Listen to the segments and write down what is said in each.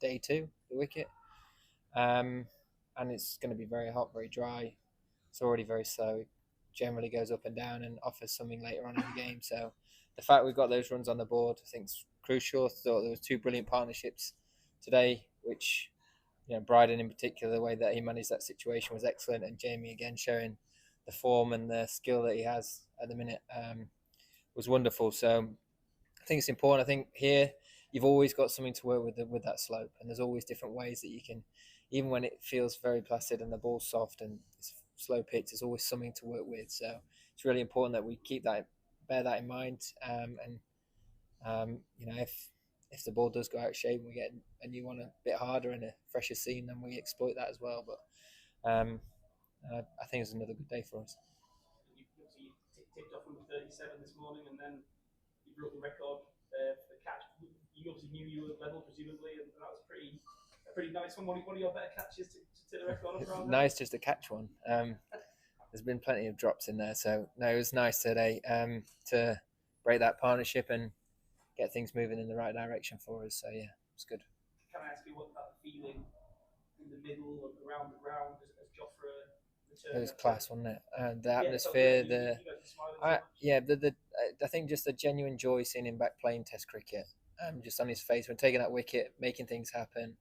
day 2, the wicket. And it's going to be very hot, very dry. It's already very slow. It generally goes up and down and offers something later on in the game. So the fact we've got those runs on the board, I think, is crucial. I thought there was 2 brilliant partnerships today, which, Bryden in particular, the way that he managed that situation was excellent, and Jamie again showing the form and the skill that he has at the minute was wonderful. So I think it's important. I think here you've always got something to work with that slope, and there's always different ways that you can, even when it feels very placid and the ball's soft and it's slow pitch, there's always something to work with. So it's really important that we bear that in mind, and if the ball does go out of shape and we get a new one a bit harder and a fresher seam, then we exploit that as well. But I think it's another good day for us. You tipped off number 37 this morning, and then you broke the record for the catch. You obviously knew you were level, presumably, and that was a pretty nice one. One of your better catches to the record up around nice just to catch one. There's been plenty of drops in there, so no, it was nice today to break that partnership and get things moving in the right direction for us. So yeah, it's good. Can I ask you what that feeling in the middle of around the ground as Joffre returned? It was class, wasn't it? The atmosphere, I think just the genuine joy seeing him back playing Test cricket, just on his face when taking that wicket, making things happen.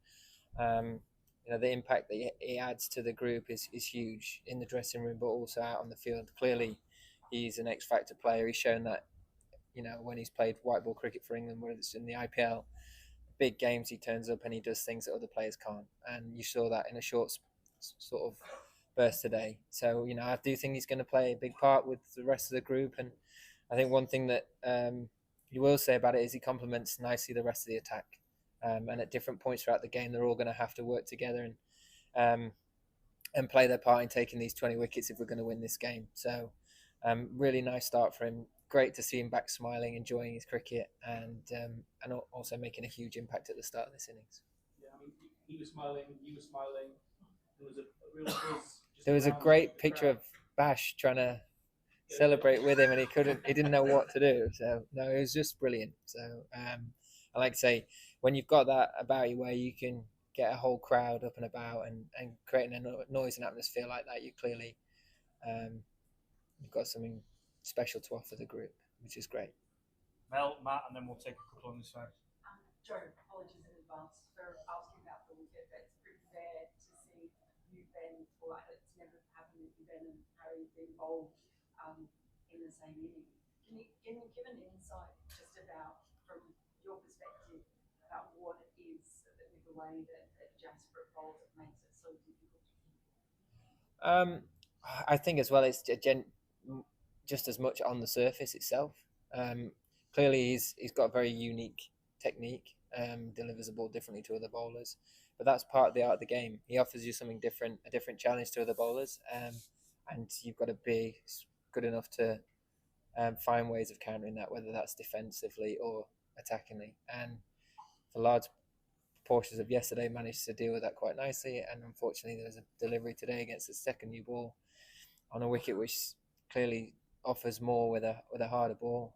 The impact that he adds to the group is huge in the dressing room, but also out on the field. Clearly, he's an X factor player. He's shown that, when he's played white ball cricket for England, whether it's in the IPL, big games, he turns up and he does things that other players can't. And you saw that in a short sort of burst today. So, I do think he's going to play a big part with the rest of the group. And I think one thing that you will say about it is he complements nicely the rest of the attack. And at different points throughout the game, they're all going to have to work together and play their part in taking these 20 wickets if we're going to win this game. So really nice start for him. Great to see him back smiling, enjoying his cricket, and also making a huge impact at the start of this innings. Yeah, I mean, he was smiling, you were smiling. There was a real buzz. There was a great picture of Bash trying to celebrate with him, and he didn't know what to do. So no, it was just brilliant. So I like to say, when you've got that about you where you can get a whole crowd up and about and creating a noise and atmosphere like that, you clearly you've got something special to offer the group, which is great. Mel, Matt, and then we'll take a couple on this side. Joe, apologies in advance for asking about the wicket, but it's pretty fair to see you, Ben, it's never happened that you, Ben and Harry, been involved in the same inning. Can you give an insight just about, from your perspective, about what it is with the way that Jasper bowls that makes it so difficult? I think as well, it's just as much on the surface itself. Clearly, he's got a very unique technique, delivers the ball differently to other bowlers, but that's part of the art of the game. He offers you something different, a different challenge to other bowlers, and you've got to be good enough to find ways of countering that, whether that's defensively or attackingly. And for large portions of yesterday, managed to deal with that quite nicely. And unfortunately, there was a delivery today against the second new ball on a wicket which clearly offers more with a harder ball,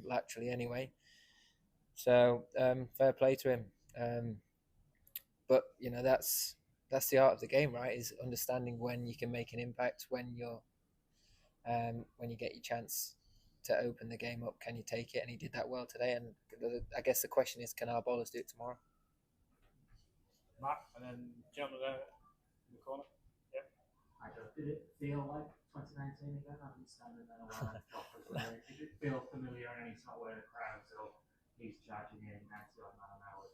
laterally anyway. So fair play to him. But that's the art of the game, right? Is understanding when you can make an impact, when you get your chance to open the game up, can you take it? And he did that well today. And I guess the question is, can our bowlers do it tomorrow? Matt, and then gentleman there in the corner. Yep. Did it feel like 2019 again? I haven't standing there a while. Did it feel familiar? And he's not wearing a crowd, so he's charging in 90 odd mile an hour.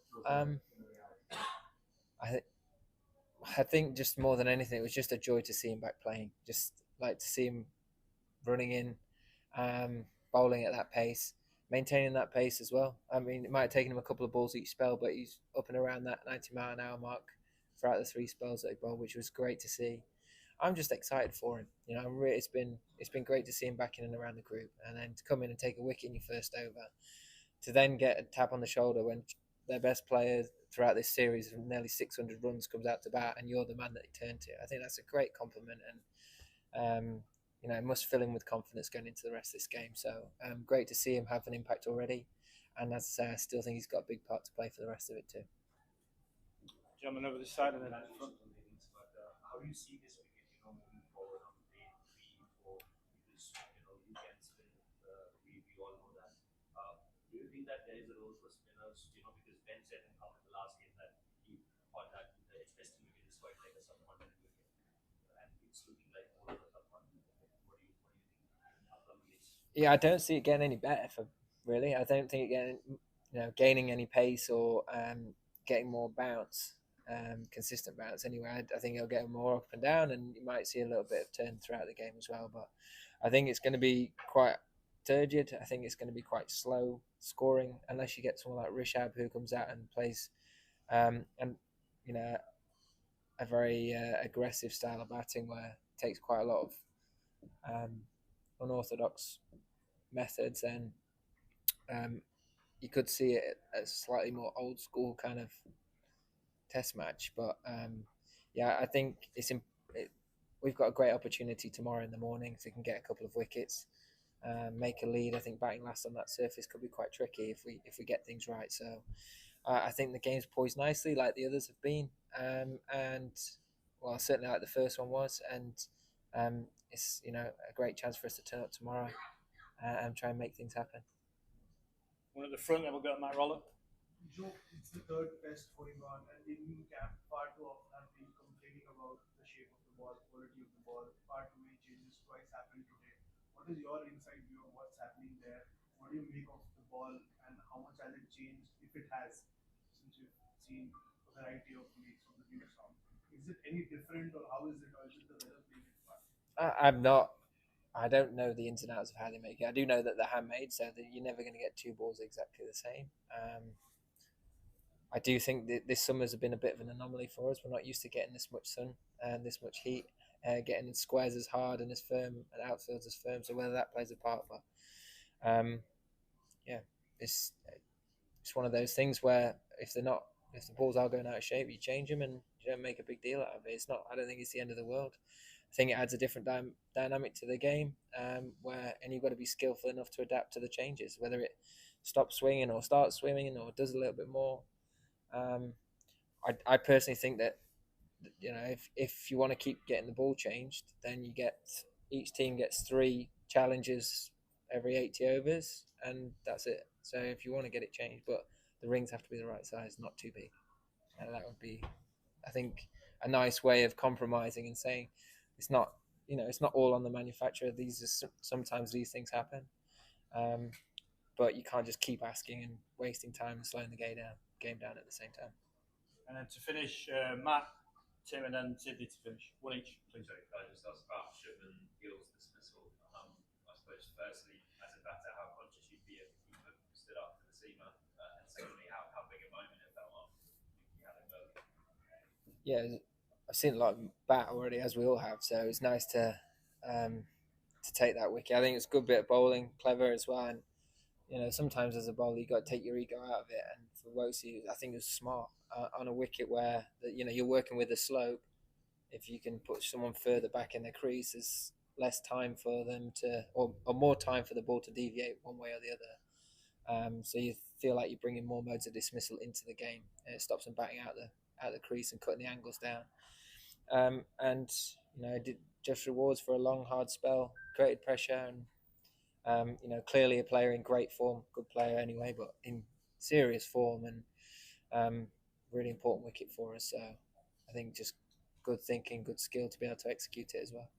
I think just more than anything, it was just a joy to see him back playing. Just like to see him running in, bowling at that pace, maintaining that pace as well. I mean, it might have taken him a couple of balls each spell, but he's up and around that 90 mile an hour mark throughout the 3 spells that he bowled, which was great to see. I'm just excited for him. It's been great to see him back in and around the group, and then to come in and take a wicket in your first over, to then get a tap on the shoulder when their best player throughout this series of nearly 600 runs comes out to bat, and you're the man that they turn to. I think that's a great compliment, and it must fill him with confidence going into the rest of this game. So great to see him have an impact already, and as I say, I still think he's got a big part to play for the rest of it too. Gentlemen over this side and then at the front. How do you see this wicket, moving forward on day 3, 4? Because you can spin. We all know that. Do you think that there is a role for spinners? Because Ben said in the last game that he thought that the Edgbaston wicket is quite like a subcontinent wicket, and it's looking like more of a subcontinent wicket. What do you think? Upcoming is. Yeah, I don't see it getting any better for really. I don't think it gaining any pace or getting more bounce, consistent bounce. Anyway, I think it'll get more up and down, and you might see a little bit of turn throughout the game as well. But I think it's going to be quite turgid. I think it's going to be quite slow scoring unless you get someone like Rishab who comes out and plays, and a very aggressive style of batting where it takes quite a lot of unorthodox methods, and you could see it as slightly more old school kind of test match. But yeah, I think we've got a great opportunity tomorrow in the morning if we can get a couple of wickets, make a lead. I think batting last on that surface could be quite tricky if we get things right. So I think the game's poised nicely, like the others have been, and well, certainly like the first one was, and it's a great chance for us to turn up tomorrow and try and make things happen. One at the front, then we'll go to Matt Roller. Joe, it's the third test going on, and in camp, far too often have been complaining about the shape of the ball, quality of the ball. Far too many changes twice happened today. What is your inside view of what's happening there? What do you make of the ball, and how much has it changed, if it has, since you've seen a variety of leagues from the new sound? Is it any different, or how is it, or is it the weather playing its part? I'm not. I don't know the ins and outs of how they make it. I do know that they're handmade, so that you're never going to get two balls exactly the same. I do think that this summer's been a bit of an anomaly for us. We're not used to getting this much sun and this much heat, getting squares as hard and as firm and outfields as firm. So whether that plays a part, but yeah, it's one of those things where if the balls are going out of shape, you change them and you don't make a big deal out of it. It's not. I don't think it's the end of the world. I think it adds a different dynamic to the game, and you've got to be skillful enough to adapt to the changes, whether it stops swinging or starts swinging or does a little bit more. I personally think that if you want to keep getting the ball changed, then each team gets 3 challenges every 80 overs, and that's it. So if you want to get it changed, but the rings have to be the right size, not too big, and that would be, I think, a nice way of compromising and saying it's not all on the manufacturer. Sometimes these things happen, but you can't just keep asking and wasting time and slowing the game down at the same time. And then to finish, Matt, Tim, and then Sydney to finish. One each, please. Sorry, can I just ask about Shubman Gill's dismissal? I suppose firstly, as a batter, how conscious you'd be if he stood up for the seamer, and secondly, how big a moment it felt after you had him early. Yeah, I've seen a lot of bat already, as we all have. So it's nice to take that wicket. I think it's a good bit of bowling, clever as well. And sometimes as a bowler, you got to take your ego out of it. And for Wosi, I think it was smart on a wicket where you're working with the slope. If you can put someone further back in the crease, there's less time for them or more time for the ball to deviate one way or the other. So you feel like you're bringing more modes of dismissal into the game, and it stops them batting out the crease and cutting the angles down. And did just rewards for a long, hard spell, created pressure, and clearly a player in great form, good player anyway, but in serious form, and really important wicket for us. So I think just good thinking, good skill to be able to execute it as well,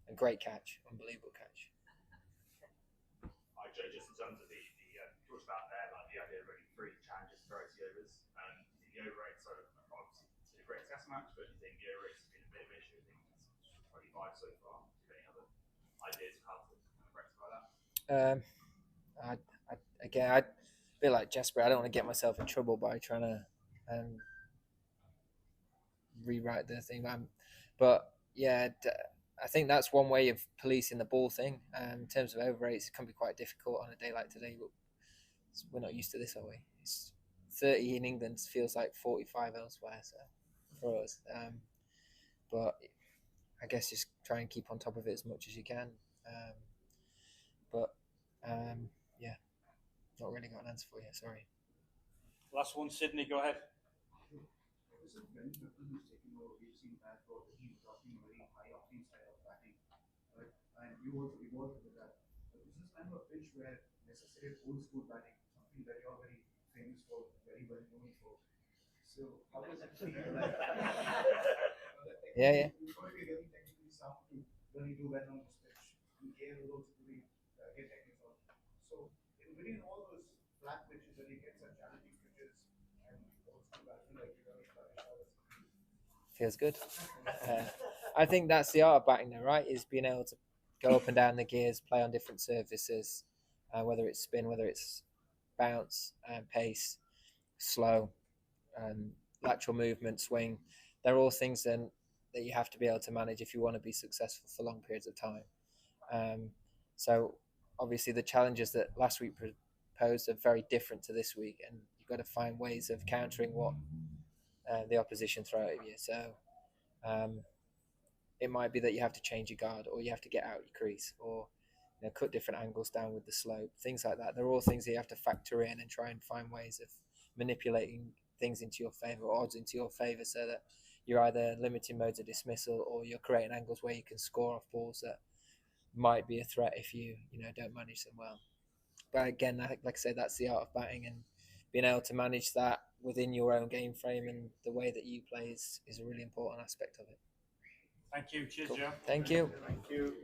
and great catch, unbelievable catch. Hi Joe, just in terms of the talked about there, like the idea of running 3 challenges per 80 overs, and the over rates are obviously it's a great test match, but you think the over rates has been a bit of an issue? I think it's 25 so far. Do you have any other ideas of how to rectify that? I feel like Jasper. I don't want to get myself in trouble by trying to rewrite the thing, but yeah, I think that's one way of policing the ball thing. In terms of over rates, it can be quite difficult on a day like today, but we're not used to this, are we? It's 30 in England feels like 45 elsewhere, so for us. But I guess just try and keep on top of it as much as you can. Yeah, not really got an answer for you. Sorry. Last one, Sydney. Go ahead. this is when Triple is taking over, we've seen that for he's adopting a very high octane style of batting, right? And you also evolved with that. But this is kind of a pitch where necessitated old school batting, something that you're very famous for, very well known for. So how does it feel like? Yeah, yeah. You're going to be getting technically sound to really do well on this pitch. And KL will also really get technical. So in between all those flat pitches that you get some challenging pitches and old school batting like you're going to flourish, how does it feel? Feels good. I think that's the art of batting, though, right? Is being able to go up and down the gears, play on different surfaces, whether it's spin, whether it's bounce, pace, slow, lateral movement, swing. They're all things then that you have to be able to manage if you want to be successful for long periods of time. So obviously the challenges that last week posed are very different to this week, and you've got to find ways of countering what the opposition throw at you. So it might be that you have to change your guard, or you have to get out your crease, or cut different angles down with the slope, things like that. They're all things that you have to factor in and try and find ways of manipulating things into your favour, or odds into your favour, so that you're either limiting modes of dismissal or you're creating angles where you can score off balls that might be a threat if you don't manage them well. But again, like I say, that's the art of batting, and being able to manage that within your own game frame and the way that you play is a really important aspect of it. Thank you. Cheers, Cool. Joe. Thank you. Thank you.